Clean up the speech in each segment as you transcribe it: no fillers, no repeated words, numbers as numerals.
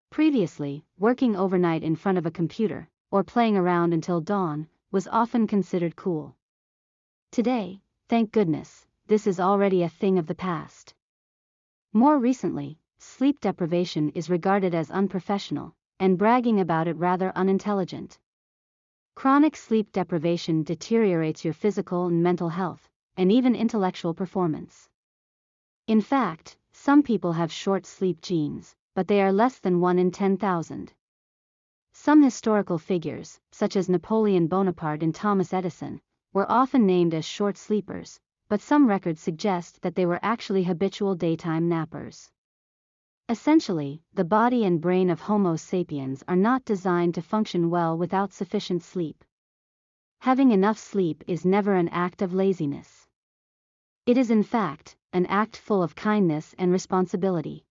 Previously, working overnight in front of a computer, or playing around until dawn, was often considered cool. Today, thank goodness, this is already a thing of the past. More recently, sleep deprivation is regarded as unprofessional, and bragging about it rather unintelligent. Chronic sleep deprivation deteriorates your physical and mental health, and even intellectual performance. In fact, some people have short sleep genes, but they are less than 1 in 10,000. Some historical figures, such as Napoleon Bonaparte and Thomas Edison, were often named as short sleepers, but some records suggest that they were actually habitual daytime nappers. Essentially, the body and brain of Homo sapiens are not designed to function well without sufficient sleep. Having enough sleep is never an act of laziness. It is in fact, an act full of kindness and responsibility.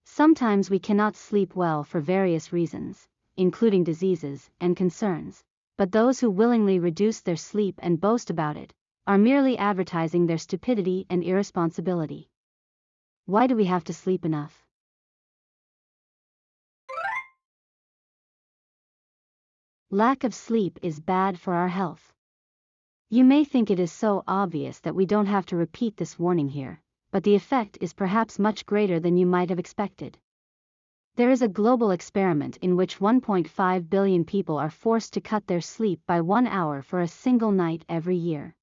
Sometimes we cannot sleep well for various reasons, including diseases and concerns, but those who willingly reduce their sleep and boast about it, are merely advertising their stupidity and irresponsibility. Why do we have to sleep enough? Lack of sleep is bad for our health. You may think it is so obvious that we don't have to repeat this warning here, but the effect is perhaps much greater than you might have expected. There is a global experiment in which 1.5 billion people are forced to cut their sleep by 1 hour for a single night every year.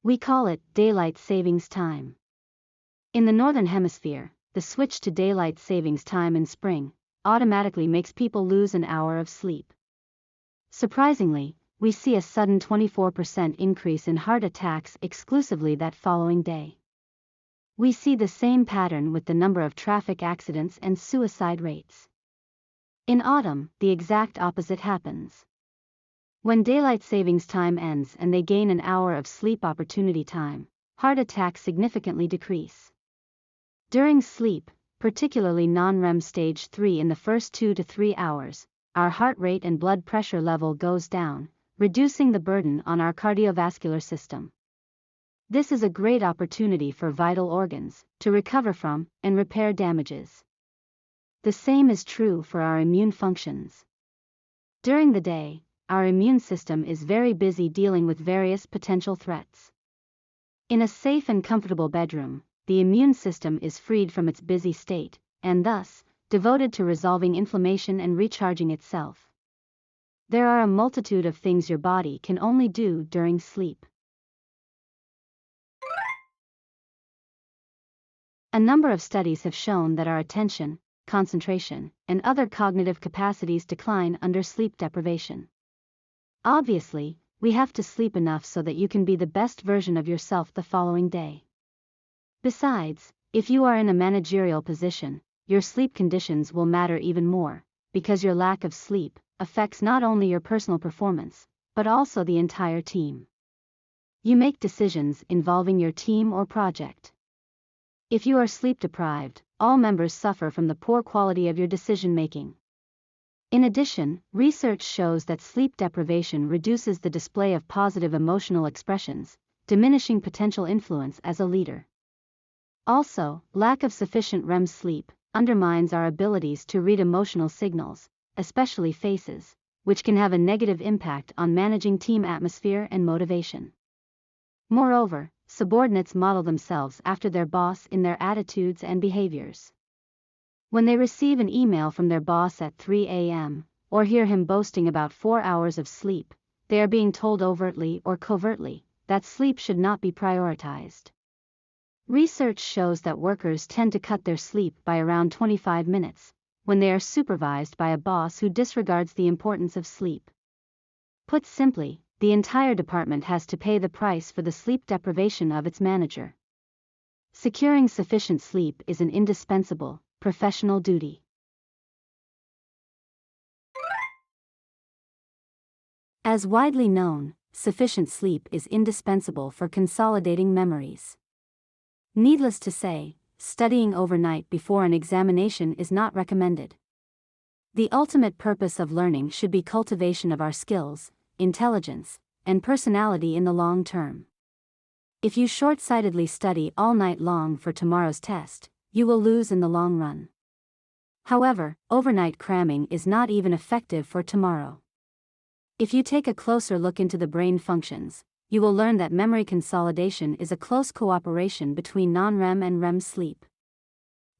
We call it daylight savings time. In the Northern Hemisphere, the switch to daylight savings time in spring automatically makes people lose an hour of sleep. Surprisingly, we see a sudden 24% increase in heart attacks exclusively that following day. We see the same pattern with the number of traffic accidents and suicide rates. In autumn, the exact opposite happens. When daylight savings time ends and they gain an hour of sleep opportunity time, heart attacks significantly decrease. During sleep, particularly non-REM stage 3 in the first 2 to 3 hours, our heart rate and blood pressure level goes down, reducing the burden on our cardiovascular system. This is a great opportunity for vital organs to recover from and repair damages. The same is true for our immune functions. During the day, our immune system is very busy dealing with various potential threats. In a safe and comfortable bedroom, the immune system is freed from its busy state, and thus, devoted to resolving inflammation and recharging itself. There are a multitude of things your body can only do during sleep. A number of studies have shown that our attention, concentration, and other cognitive capacities decline under sleep deprivation. Obviously, we have to sleep enough so that you can be the best version of yourself the following day. Besides, if you are in a managerial position, your sleep conditions will matter even more, because your lack of sleep affects not only your personal performance, but also the entire team. You make decisions involving your team or project. If you are sleep deprived, all members suffer from the poor quality of your decision making. In addition, research shows that sleep deprivation reduces the display of positive emotional expressions, diminishing potential influence as a leader. Also, lack of sufficient REM sleep undermines our abilities to read emotional signals, especially faces, which can have a negative impact on managing team atmosphere and motivation. Moreover, subordinates model themselves after their boss in their attitudes and behaviors. When they receive an email from their boss at 3 a.m., or hear him boasting about 4 hours of sleep, they are being told overtly or covertly that sleep should not be prioritized. Research shows that workers tend to cut their sleep by around 25 minutes, when they are supervised by a boss who disregards the importance of sleep. Put simply, the entire department has to pay the price for the sleep deprivation of its manager. Securing sufficient sleep is an indispensable, professional duty. As widely known, sufficient sleep is indispensable for consolidating memories. Needless to say, studying overnight before an examination is not recommended. The ultimate purpose of learning should be cultivation of our skills, intelligence, and personality in the long term. If you short-sightedly study all night long for tomorrow's test, you will lose in the long run. However, overnight cramming is not even effective for tomorrow. If you take a closer look into the brain functions, you will learn that memory consolidation is a close cooperation between non-REM and REM sleep.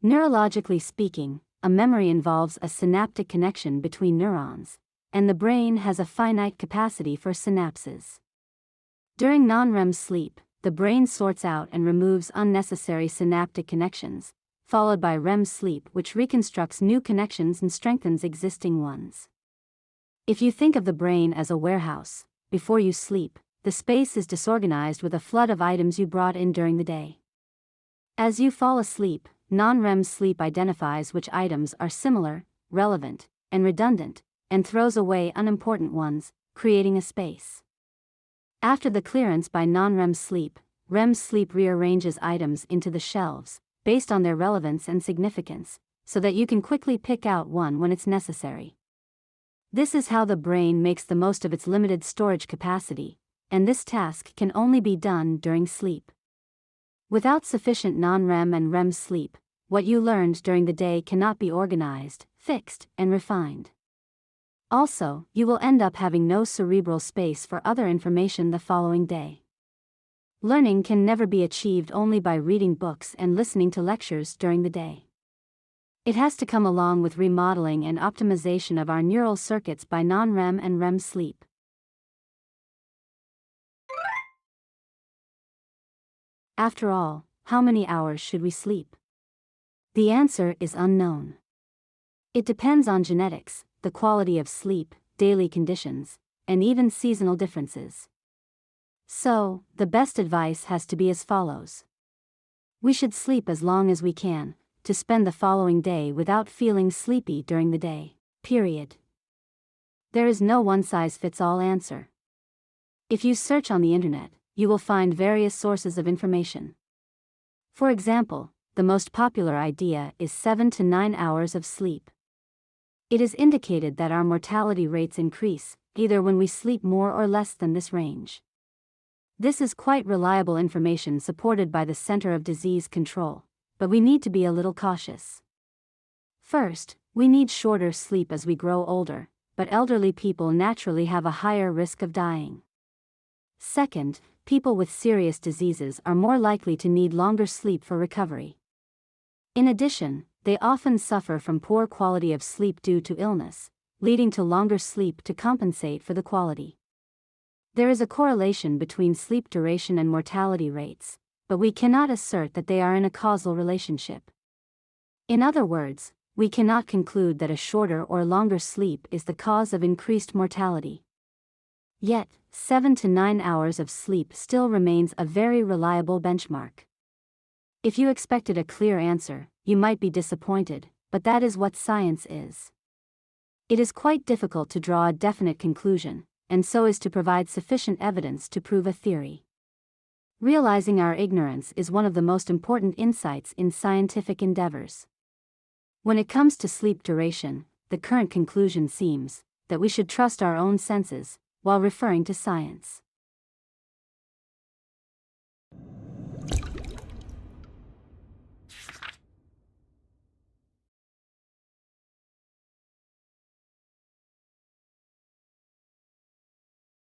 Neurologically speaking, a memory involves a synaptic connection between neurons, and the brain has a finite capacity for synapses. During non-REM sleep, the brain sorts out and removes unnecessary synaptic connections, followed by REM sleep, which reconstructs new connections and strengthens existing ones. If you think of the brain as a warehouse, before you sleep, the space is disorganized with a flood of items you brought in during the day. As you fall asleep, non-REM sleep identifies which items are similar, relevant, and redundant, and throws away unimportant ones, creating a space. After the clearance by non-REM sleep, REM sleep rearranges items into the shelves, based on their relevance and significance, so that you can quickly pick out one when it's necessary. This is how the brain makes the most of its limited storage capacity, and this task can only be done during sleep. Without sufficient non-REM and REM sleep, what you learned during the day cannot be organized, fixed, and refined. Also, you will end up having no cerebral space for other information the following day. Learning can never be achieved only by reading books and listening to lectures during the day. It has to come along with remodeling and optimization of our neural circuits by non-REM and REM sleep. After all, how many hours should we sleep? The answer is unknown. It depends on genetics, the quality of sleep, daily conditions, and even seasonal differences. So, the best advice has to be as follows. We should sleep as long as we can, to spend the following day without feeling sleepy during the day, period. There is no one-size-fits-all answer. If you search on the internet, you will find various sources of information. For example, the most popular idea is 7 to 9 hours of sleep. It is indicated that our mortality rates increase, either when we sleep more or less than this range. This is quite reliable information supported by the Center of Disease Control, but we need to be a little cautious. First, we need shorter sleep as we grow older, but elderly people naturally have a higher risk of dying. Second, people with serious diseases are more likely to need longer sleep for recovery. In addition, they often suffer from poor quality of sleep due to illness, leading to longer sleep to compensate for the quality. There is a correlation between sleep duration and mortality rates, but we cannot assert that they are in a causal relationship. In other words, we cannot conclude that a shorter or longer sleep is the cause of increased mortality. Yet, 7 to 9 hours of sleep still remains a very reliable benchmark. If you expected a clear answer, you might be disappointed, but that is what science is. It is quite difficult to draw a definite conclusion, and so is to provide sufficient evidence to prove a theory. Realizing our ignorance is one of the most important insights in scientific endeavors. When it comes to sleep duration, the current conclusion seems that we should trust our own senses, while referring to science.